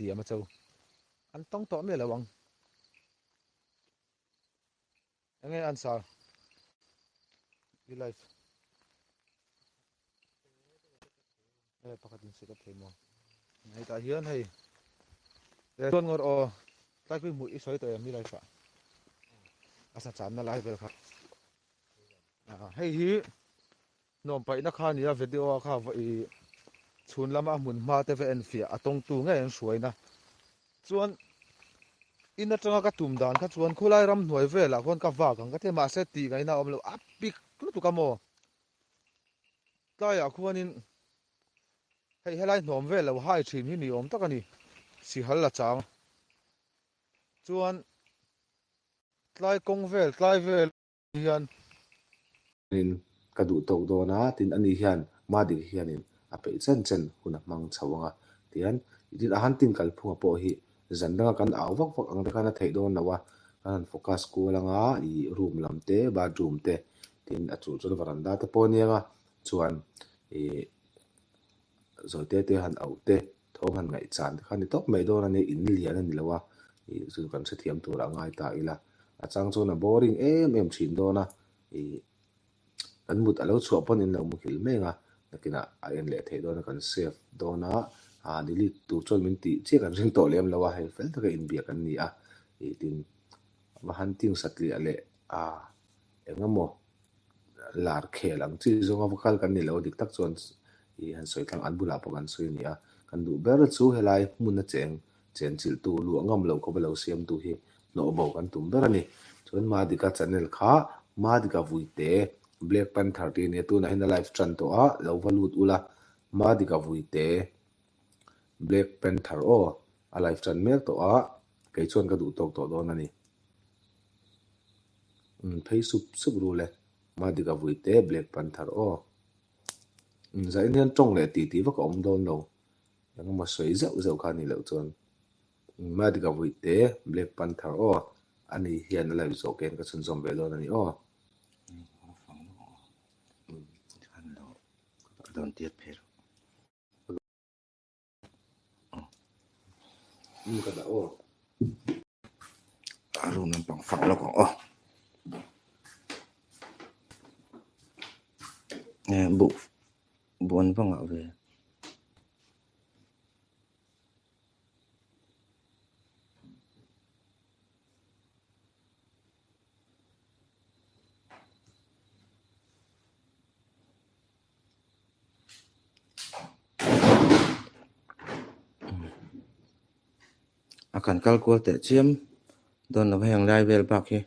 ti ama chau an tong to me lawang ange an sa life pakhatin sikat themo ngai ta hian hei ton ngor o tai pui mu i soi to mi life asa chan na lai vel kha hei hi nom pai na kha nia video kha va i chhun lama mun ma te ve en fia atong tu nge en suaina chuan in atanga ka tum dan kha chuan khulai ram hnuai vela khon ka wa kang ka the ma se ti ngai na om lo a pik tu ka mo ta ya khuanin hei helai hnom ve lo hai thin hi ni om takani si hal la chang chuan tlai kong vel tlai vel hian in ka du to do na tin ani hian ma dik hianin a pe chen chen huna mang chawanga tian idin a han tin kal phunga po hi zanda kan aw vak vak ang kana thei don lawa an focus ko langa I room lamte bathroom te tin a chu chu veranda te ponianga chuan e zote te han autte thom han ngai chan khani tok mai don ani in lian ani lawa I chu kan se thiam tur angai ta ila a chang chu na boring em thin dona I kan mut alo chu pon in lo mu hil menga nakina a en le thei dona kan save dona a delete tu chon min ti che kan ring to lem lawa hel fel ta in bia kan ni a I tin ma han ting satli ale a engamo lar khelang chi zonga vokal kan ni lo dik tak chon I han soi thang an bula po kan soi ni a kan du ber chu helai mun na cheng chen chil tu lu ngam lo ko lo siam tu hi no bo kan tum ber ani chon ma dika channel kha ma dika vuite Black Panther ti ne tu na in live tran to a lo valut ula ma dika vuite Black Panther o a live tran mek to a kai chon ka du tok to don ani phei sup ru le ma dika vuite Black Panther o za in hian tong le ti va ka om don lo yang ma soi zau kha ni lo chon ma dika vuite Black Panther o ani hian live zo ken ka chun zom ve don ani o don tiết phê ka da o room nam pang phẳng nó có nè bộ buồn văng ngạo về akan kalkual te chiam don la hang lai vel bak hi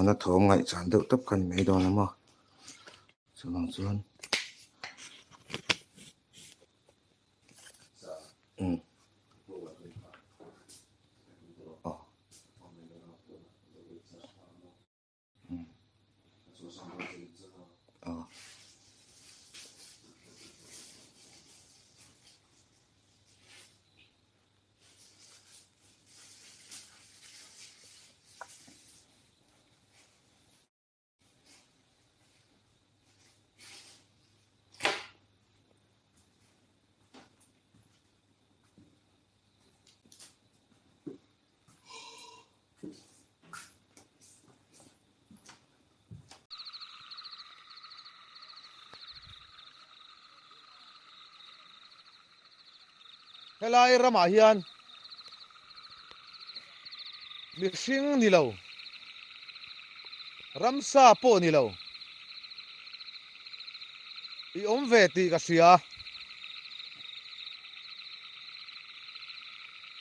nó thom ngai chan deuh tap kan mai don ama chuang chuan helai rama hian mi hring ni lo ramsa po ni lo I om ve ti ka sia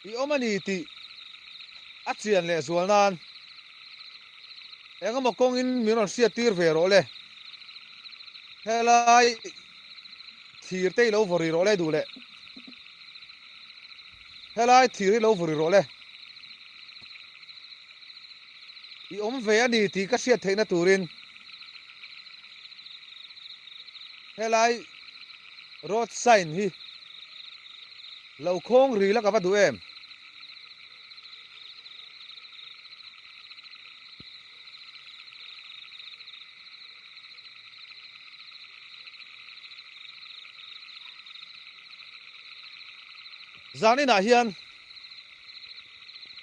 I om ani ti a chian le zual nan engamo kong in miron sia tir ve ro le helai thir te lo vori ro le du le helai thir lo vori ro le I om ve ani ti ka sia theina turin helai road sign hi lo khong ri la ka va du em zani na hian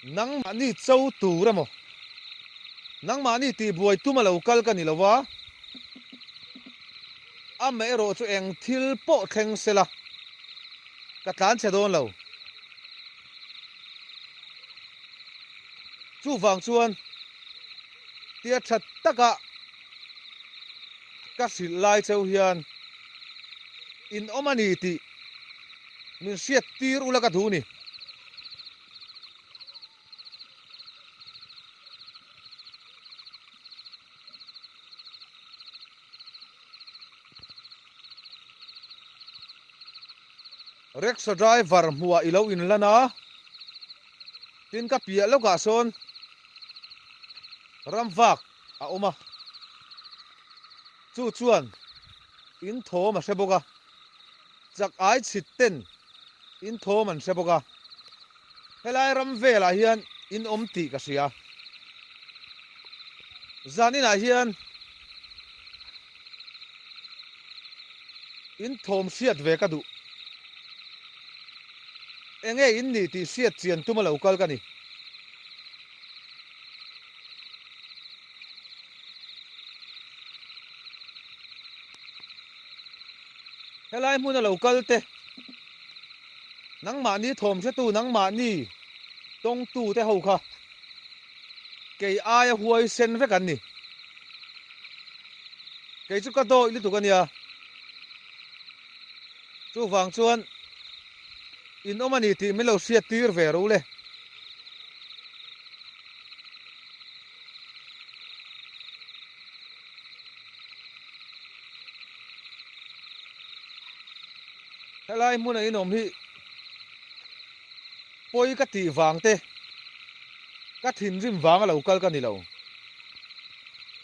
nang mani chau tu ramo nang mani ti buai tuma local ka ni lowa a me ro chu eng thil po thleng sela ka tlan che don lo chu wang chuan tia that taka ka sil lai cheu hian in omani ti min siat tir ulaka thu ni rickshaw driver hua ilo in lana tin ka pia lo ka son ramwak a oma chu chuan in thom a seboka chak ai chit ten in thom an seboka helai ram vela hian in om ti ka sia zanin a hian in thom siat ve ka du enge in ni ti siat chian tuma local ka ni helai mun a local te nang ma ni thom se tu nang ma ni tong tu te ho kha ke ai huai sen ve kan ni ke chu ka do ili tu kan ya chu wang chuan in omani ti melo siat tir ve ro le helai mun a inom hi poi ka ti wang te ka thin rim wang a local ka ni lo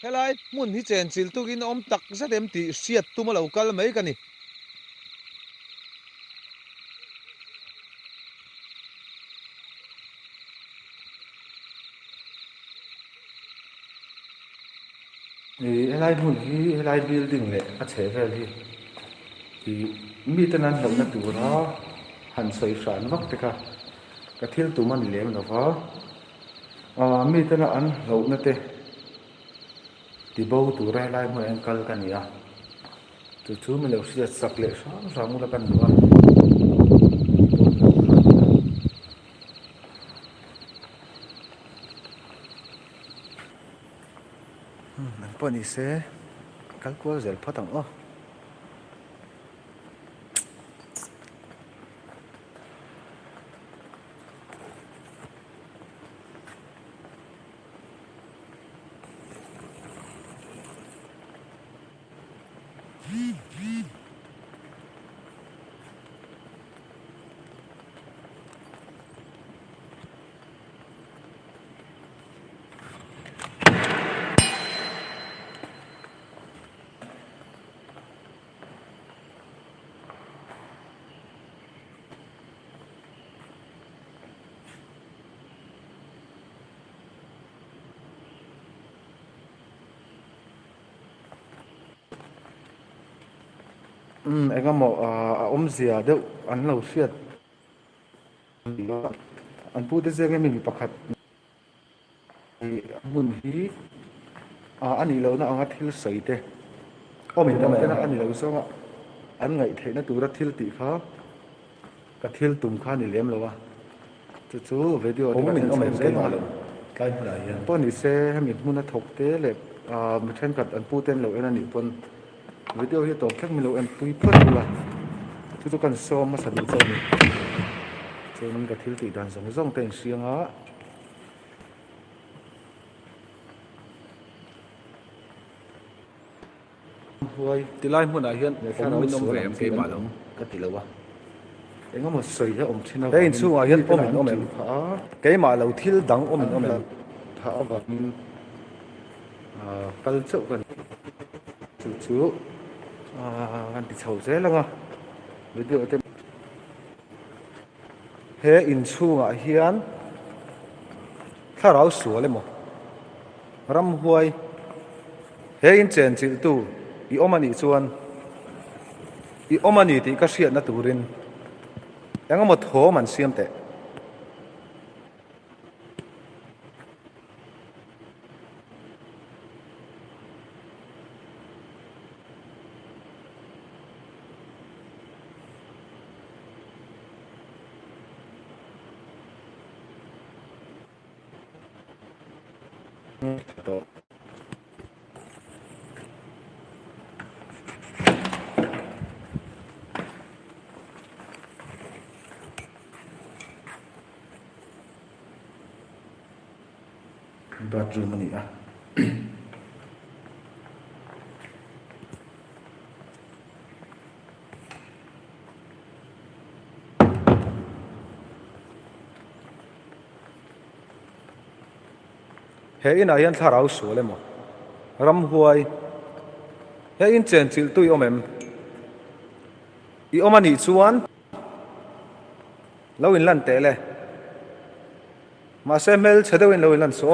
helai mun hi chen chil tu in om tak zatem ti siat tuma local mai ka ni helai hun hi helai building le a che vel hi thì mi tên anh động na tu đó hẳn soi sản vắt thế cả cái thiếu tụ mình liếm nó phá mi tên anh hậu na te thì bao tụ ra lại mà anh cal cái này à tụ chú mình đều sẽ sắp lệ sáng sáng mua cái nữa nan poni se kalkual zel phatang o anh em mau zia đâu anh lâu xuyên anh phụ tới riêng mình bạc hạt mun hi anh lâu na anh thil sấy thế mình tâm thế là anh lâu sao ạ anh ngày thấy nó tụ ra thil tị khá cái thil tùng khá này liếm lâu à chú video mình cái mà cái này bọn này xe mình muốn nó thọc thế là mình xem cả anh phụ tên lâu anh này bọn video hi to khek mi lo em pui phat la chu kan so ma sa du cho ni chu man ka thil ti dan song zong ten siang a huai tilai mun a hian om min om ve em ke ma lo ka ti lo wa engam mo soi he om thina te in chu a hian om em ke ma lo thil dang om em tha wa min kal chau kan chu anh bị sầu dễ lắm à video tem he in chunga hian tharau sual emo ram huai he in chen chil tu I omani chuan I omani ti ka hriat na turin đang một thố mình xiêm tệ bedroom ani a he in a hian tharau su le mo ram huai he in chen chil tui omem I omani chuan lo in lan te le ma se mel chedeu in lo in lan so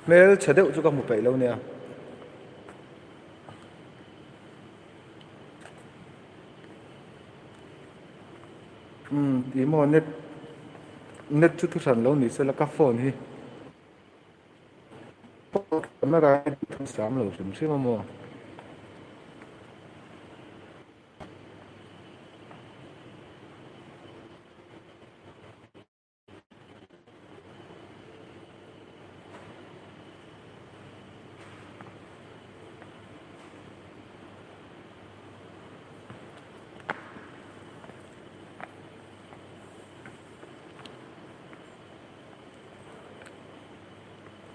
mel chedeu chu ka mu pe lo nia I mo net chu thu san lo ni se la ka phone hi ma ra sam lo sim sim mo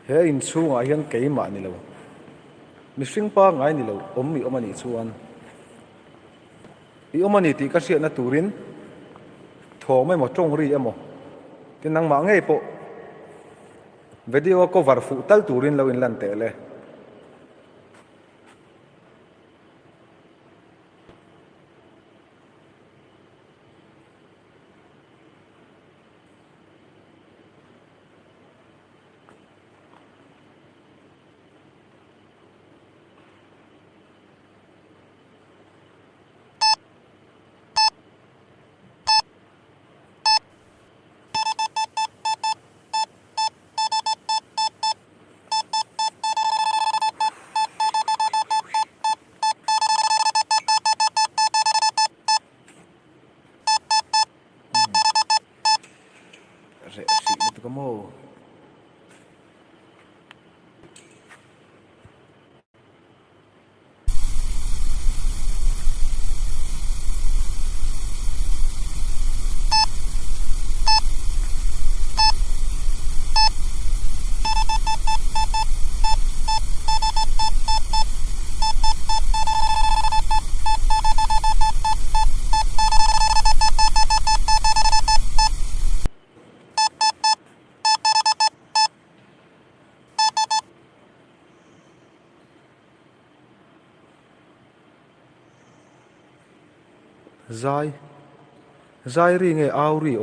he in chunga hian keima ni lo mi hring pa ngai ni lo mi omani chuan I omani ti ka sia na turin tho mai mo tong ri emo tin nang ma ngei po video cover fu tal turin lo in lan te le re si tu ka mo zai ri nge au ri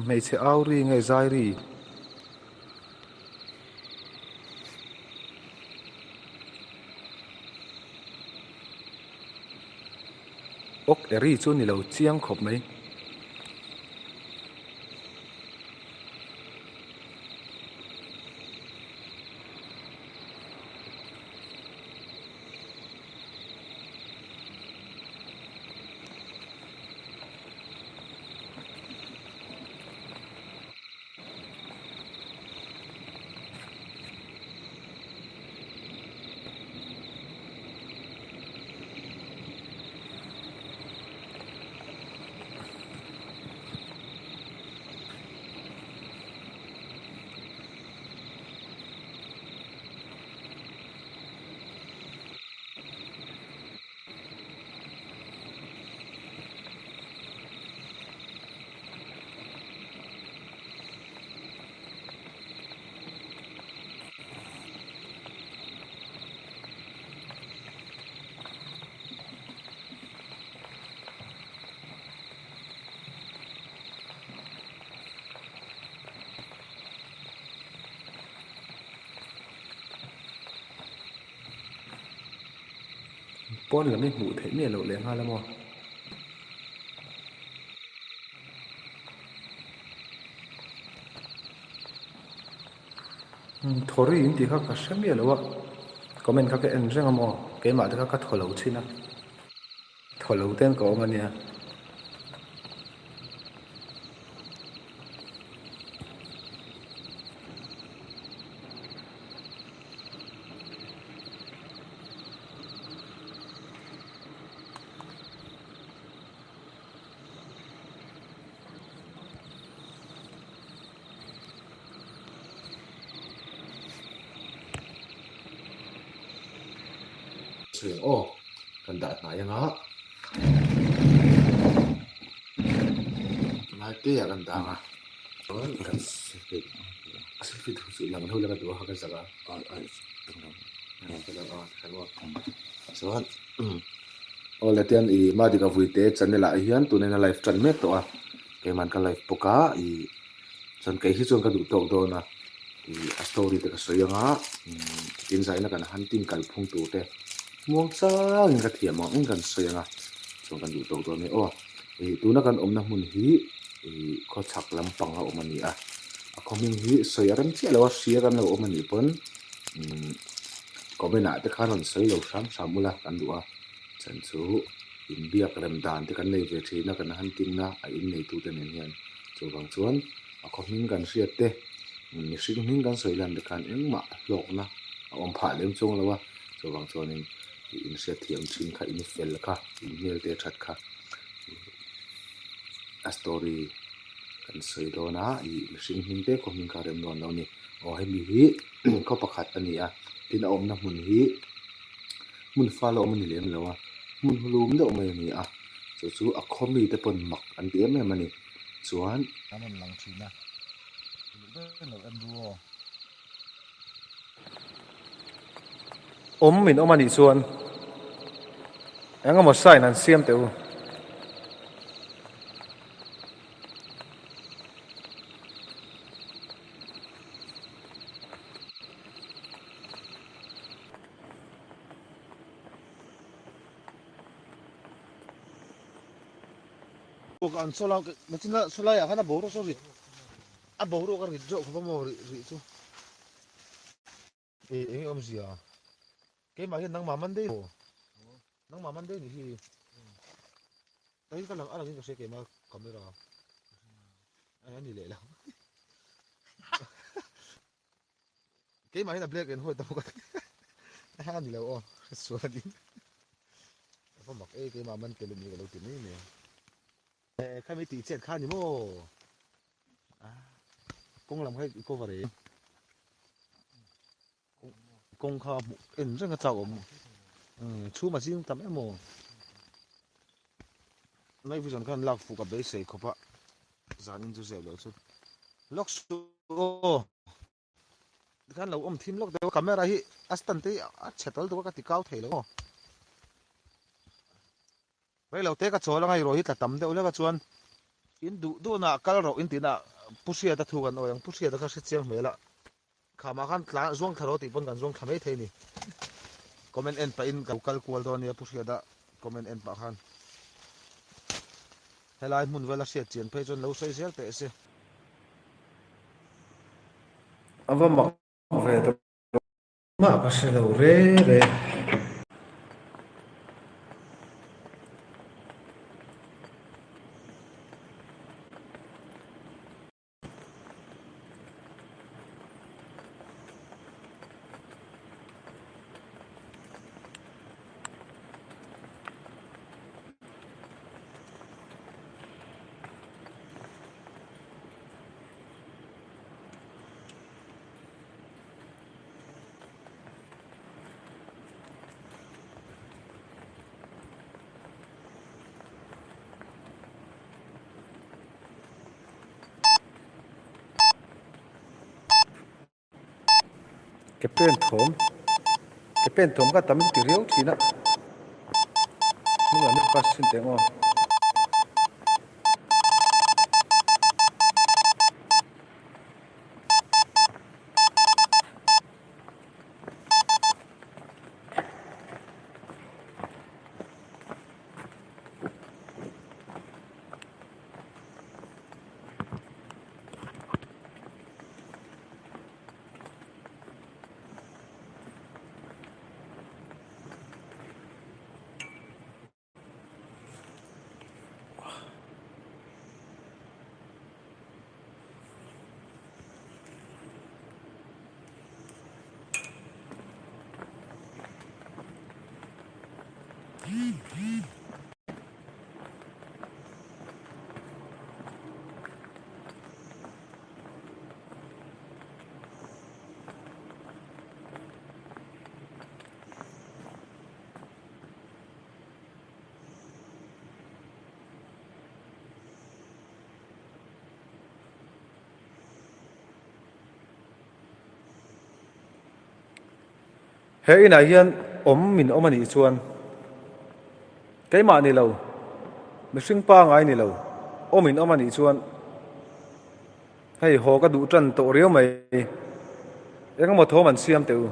mei che au ri nge zai ri ok eri chu ni lo chiang khop mai pon là mấy mũ thế mẹ lộ lên ha là mò thori in thì khác cả xem mẹ lộ comment khác cái anh riêng mò cái mà thì khác thổ lẩu chi na thổ lẩu tên có mà nè suyên ô cần đạt này ngã mai kia cần đạt à cần selfie thu sự làm thôi là cái đồ hay cái gì cả cái đó cái đó số ô là tiền ý mà đi cái vui tết chân này lại hiền tụi này là live chân mét tụi à cái màn cái live poka ý chân cái hít chân cái đủ tàu đó na ý story thì cái sợi ngã tin giải là cái hunting cái phong tụ thế muang cha ng ka thiam ang kan soyanga so kan du to ne o tu na kan omna mun hi kho chak lam pang a omani a khoming hi soyaran che lo sia kan lo omani pon ko bena te khanon soi lo sam samula kan du a chan chu in biak ram dan te kan nei ve thina kan hunting na a in nei tu te nen hian chu bang chuan a khoming kan riat te ni sing hing kan soilan de kan engma lok na om pha lem chung lo wa chu bang chuan in se thiam thin kha in fel kha in mel te that kha a story kan sei do na I sing hin te ko min ka rem non lo ni o he mi hi ko pakhat ani a tin om na mun hi mun fa lo mun lem lo a mun hulum do mai ni a chu chu a khomi te pon mak an te me mani chuan aman lang thina lo em duo min om ani chuan anga mo sai nan siam te u kan sola macina sola ya kana boro so ri a boro ka ri jo ko mo ri chu om sia ke ma hin nang ma man de nang ma man de ni hi ai ka lang ala ni ko se ke ma camera ai ani le la ke ma hin black and white ta ko ha ni le o so di ko mak ke ma man ke lu ni lo ti ni ne khai mấy tỷ tiền khai gì mô công làm cái cô vào đấy công kho in rất là giàu chú mà riêng tầm em mồ nay bây giờ con lạc phụ cặp đấy sẽ có bạ giá nên chú dẻo được chút lóc số kan lo thim lok de camera hi astan te chetal do ka tikau thelo bai lo te ka chola ngai ro hi ta tam de ule ka chuan in du na kal ro in tina pusia ta thu kan oyang pusia ta ka se chiang mela khama kan tla zong tharo ti pon kan zong thamei thei ni comment en pa in kal kwal do ni pusia da comment en pa khan helai mun vela se chen pe chon lo sei sel te se ava mak ve ta ma ka se lo re re cái pen thom ka tam ti riau thina nu la nu ka sin te ngo he ina hian min om ani chuan keima ni lo mihring pa ngai ni lo min om ani chuan hei ho ka du tran to riau mai engemaw thawm an siam teu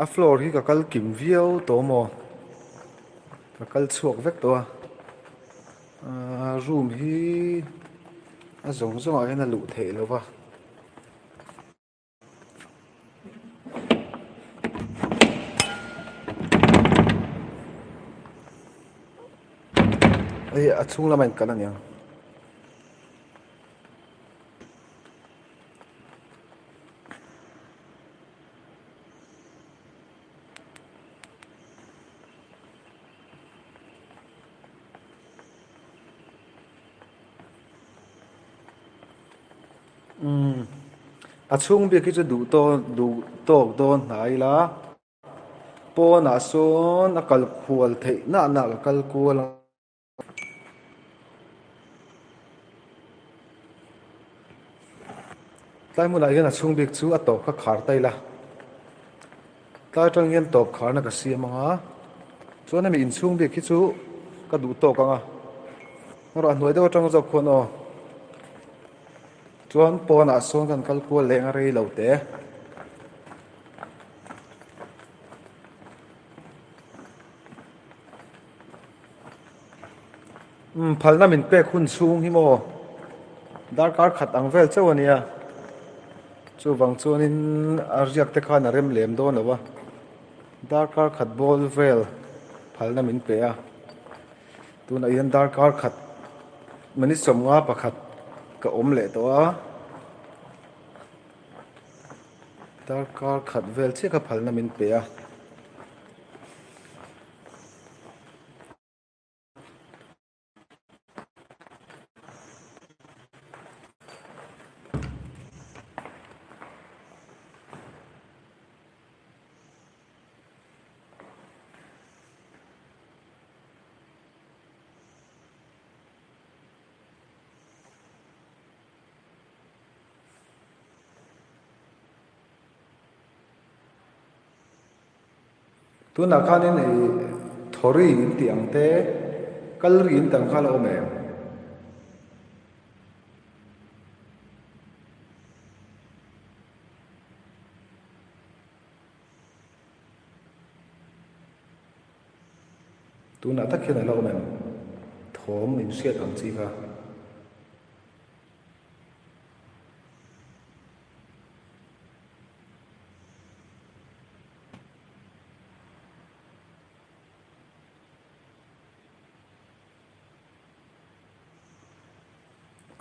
a floor hi ka kal kim viau to mo ka kal chuak vek to room hi a zong zong a hian a luh thei lo wa ei a chung lam an kan ania a chung bi ki chu du to don nai la pon a son a kal khual thei na ka kal kual tai mu la hian a chung bi chu a to kha khar tai la tai tang hian top khar na ka siam anga chuan a mi in chung bi ki chu ka du to ka nga ro a hnuai deuh atang zo khon o chuan pon a son kan kal kual leng a rei lo te phalna min pek hun chung hi mo dar kar khat ang vel chau ania chu wang chuanin a riak te khan a rem lem dawn lo wa dar kar khat bol vel phalna min pe a tuna hian dar kar khat mani som nga pakhat ka om le to a dar kar khat vel che ka phalna min pe a tuna khanin ei thori in tiang te kalri in tang khala ome tuna takhian lo ome thom in siat ang chi kha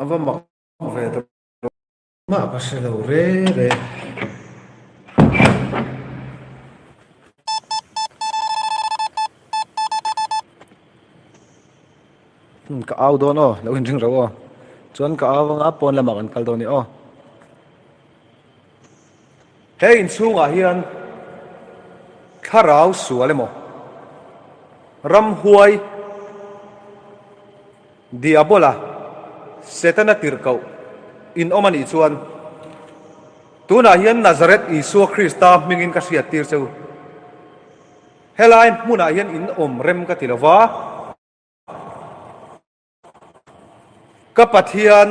ava mak ve to ma ka se lo re ka au don o lo in ring ro o chuan ka awanga pon lama kan kal do ni o he in chunga hian tharau sual emo ram huai diabola setana tirkau in omani chuan tuna hian Nazareth Isu Krista mingin ka sia tir cheu helai muna hian in om rem ka tilova ka pathian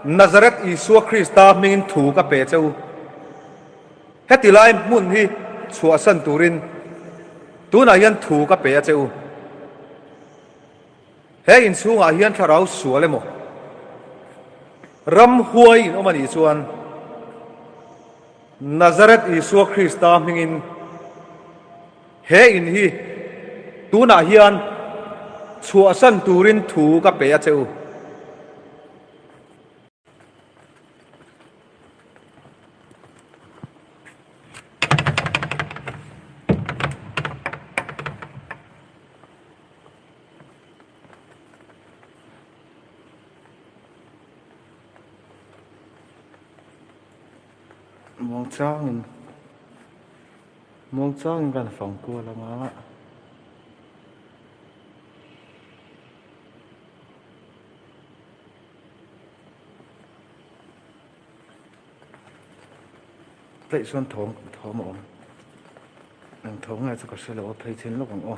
Nazareth Isu Krista mingin thu ka pe cheu hetilai mun hi chua san turin tuna hian thu ka pe cheu he in chunga hian tharau sualemo ram huai in omani chuan Nazareth Isu Krista mingin he in hi tu na hian chua san turin thu ka pe a cheu mong chang kan phong ko la nga plei xuân thong thom om nang thong ngay cho sẽ lo plei chen lo ang o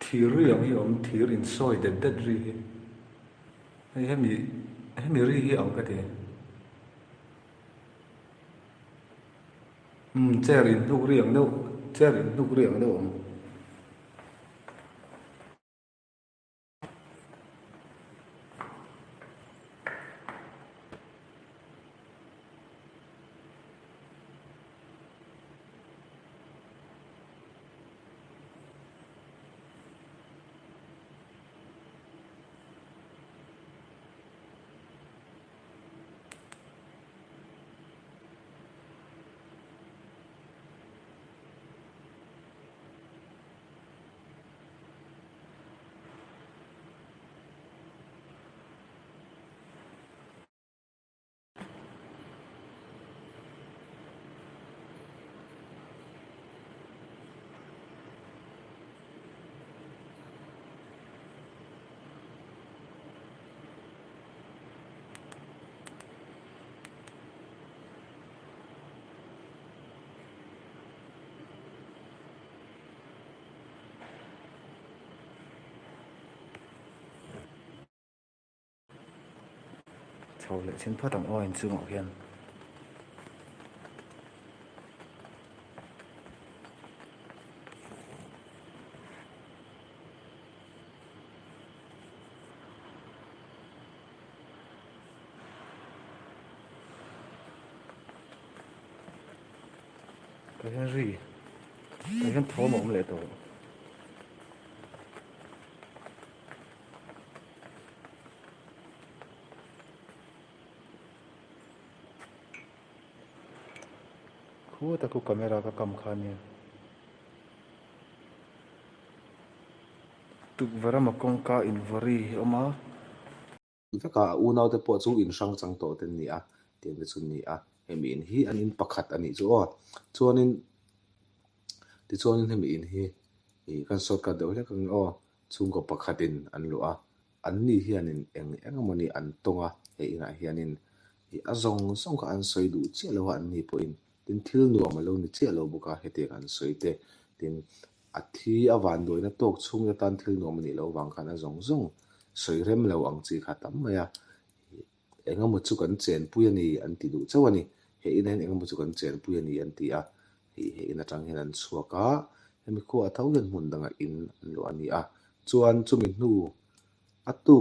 thir riang hi om thir in soi det ri hi hemi ri hi ang ka te cherin nuk riang đâu om chau le chen phat ang o in chu ngọc hian cái gì cái thố mộng lệ tổ khu ta ku camera ka kam khani tuk vara ma kong ka in vari oma veka unau te po chu in sang chang to ten ni a tiang te chun ni a hemi in hi an in pakhat ani chu o chuanin ti chuanin hemi in hi kan sot ka deuh hlek ang o chung ko pakhatin an lu a an ni hianin engemawni an tonga he ina hianin a zong ka an soi du che lo an ni po in tin thil nuam lo ni che lo buka hete kan soi te tin a thi a van doina tok chung ya tan thil nuam ni lo wang khan a zong soi rem lo ang chi kha tam maya engemaw chu kan chen pui ani an ti du chawani he in hen engemaw chu kan chen pui ani an ti a he in atang hian an chhuaka hemi kho a thau hian hmun danga in an lo ani a chuan chumi hnu atu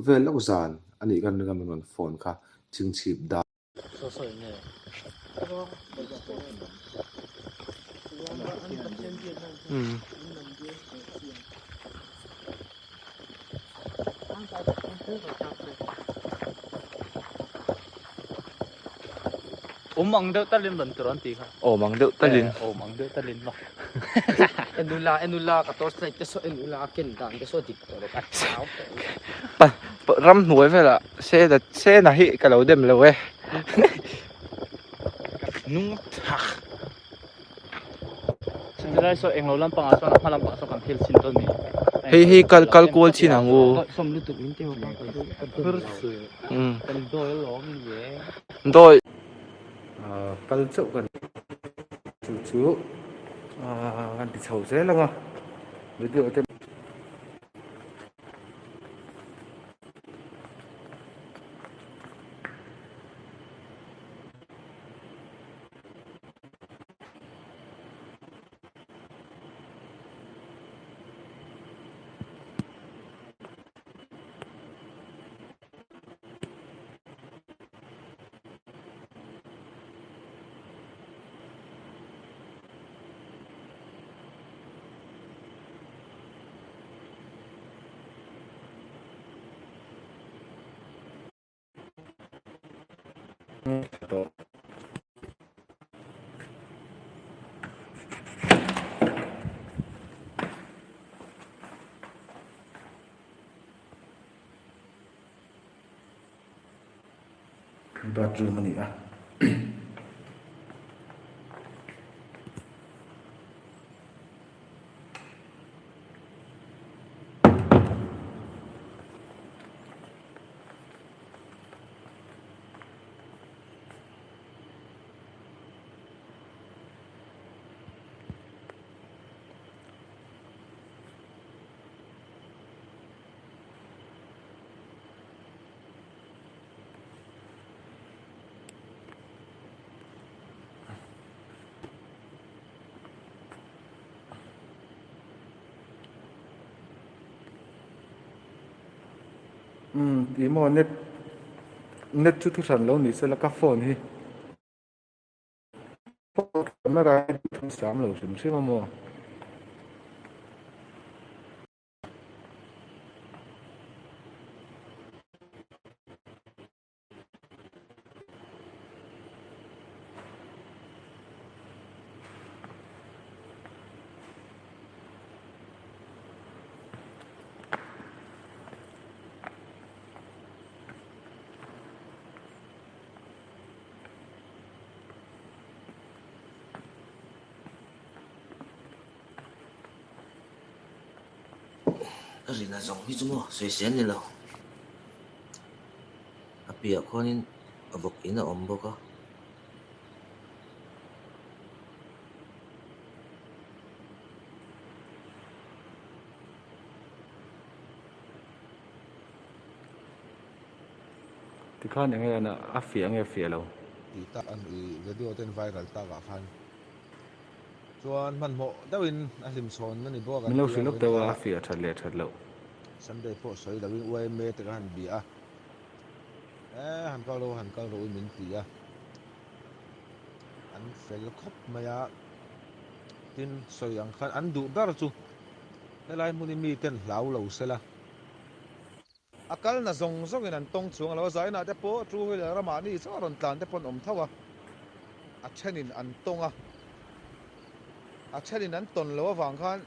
vel lo zan ani kan man phone kha chingchhip da mang đeo ta lên bẩn turon tí khá. Mang đeo ta lên. Mang đeo ta lên mà. Enula 14 cái số enula ken dan cái số tịch rồi cái áo. Ram nuôi phải là xe là hi cái lâu đêm lâu ấy. Nung thắc. Sila so englo lampang aso na malampang so kan thil sin to ni. Hei kal chin ang wo. Som lutuk min te pa ka du ka du kan doi long in ye Doi kal chau kan chu kan ti chau se la nga. Video te to bedroom ni ah. Ý mà net chút thức sản lâu ní sẽ là các phone hi nó ra thằng sáng lâu xíu xíu mà mua ri na zong hi chumo soi sen ni lo a pia khonin abok ina om boka thì khan nghe là nghe phía lâu ti ta an i video ten viral ta ga khan chuan man mo dawin a hlim chhawn mani bo kan mình lâu xí lúc tao phía thật lâu Sunday po soi lawin uai me te kan bi a han kal lo min ti a an fel khop maya tin soi ang khan an du ber chu helai muni mi ten hlau lo sela akal na zong zong in an tong chung lo zai na te po chu hi la rama ni chaw ron tlan te pon om thawa a thenin an tonga a thenin an ton lo awang khan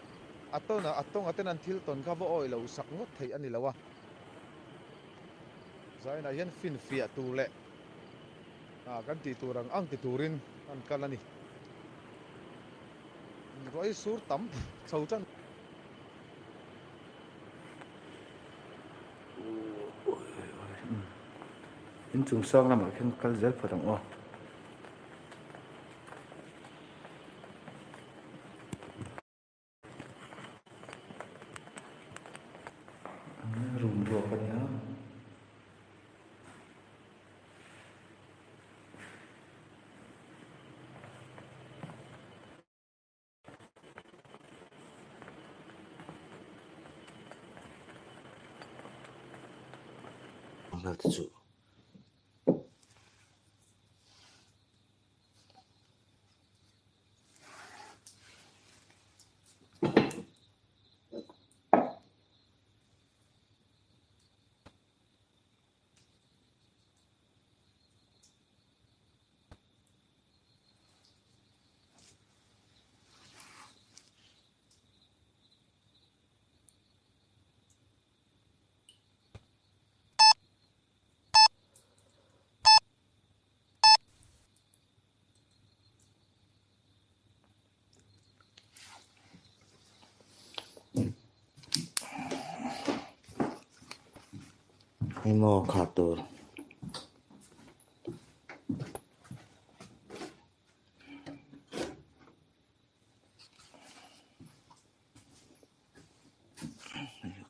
atong aten an thil ton kha bo oi lo sak ngot thei ani lawa zai na hian fin fia tu le kan ti turang ang ti turin an kal ani roi sur tam chau chan in chung sang là mà khen kal zel phải không ô room đồ cái nhá om lo chu Imo khatur.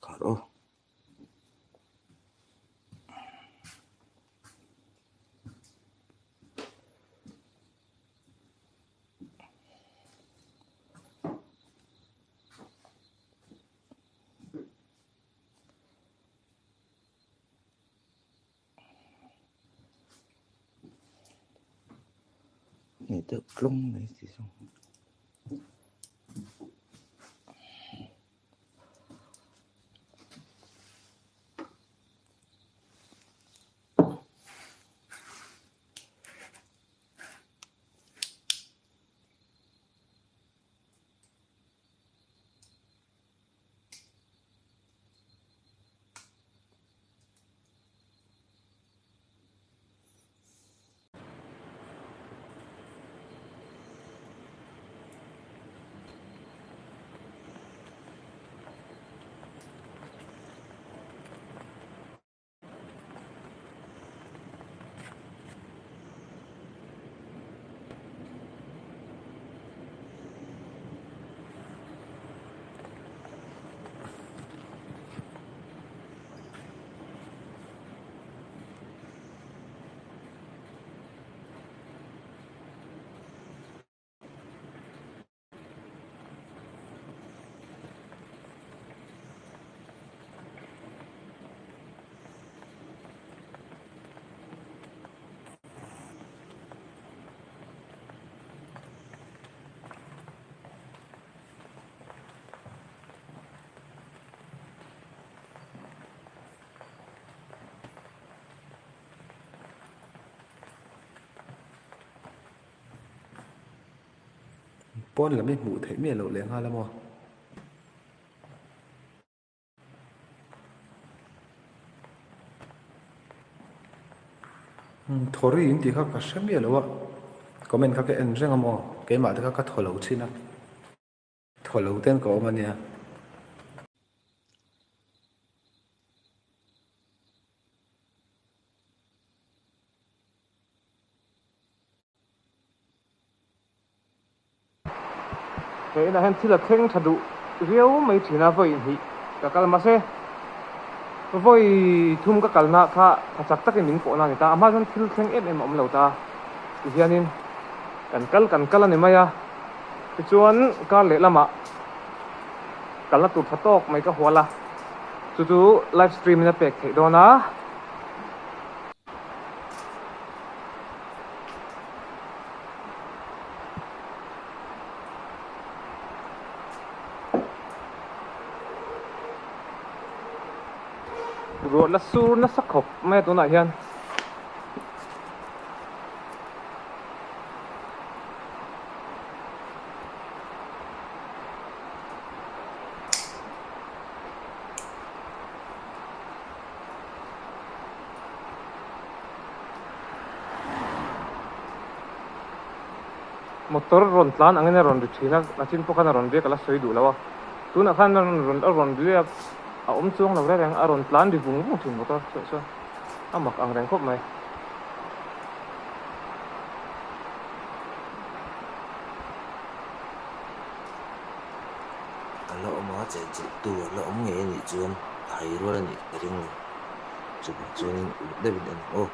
Kharo. Này tự lung này thì xong. Pon là mấy mũ thấy miền lộ liền ha lắm thori in thì khác cả xem miền lộ comment khác cái anh riêng mà cái mà thì khác cái thổ lẩu chi na thổ lẩu tên có mà nè thế là hẹn chỉ là khen thật đủ riêu mấy chỉ là vậy thì cả cái mà xe vậy thum cái cái na kha chắc tắc cái mình cổ na người ta ama dân thiếu khen em ông lâu ta thì hiện nên cần cân này mày à cái chuyện cái lệ lắm à cái là tụt phát tóc mấy cái hoa la chú livestream này bẹt cái đó na rồi là su nó sắc hộp mấy tụi này hiền motor ron tlan angin ron ri thina lachin pokana ron re kala soi du lawa tuna khan ron du a chuang lo reng a ron tlan ri bung bung thin motor so amak ang reng khop mai Alo mà chạy chạy tu alo ông nghe nhị chuan hay rồi nhị cái tiếng này chụp chuan đây bên ô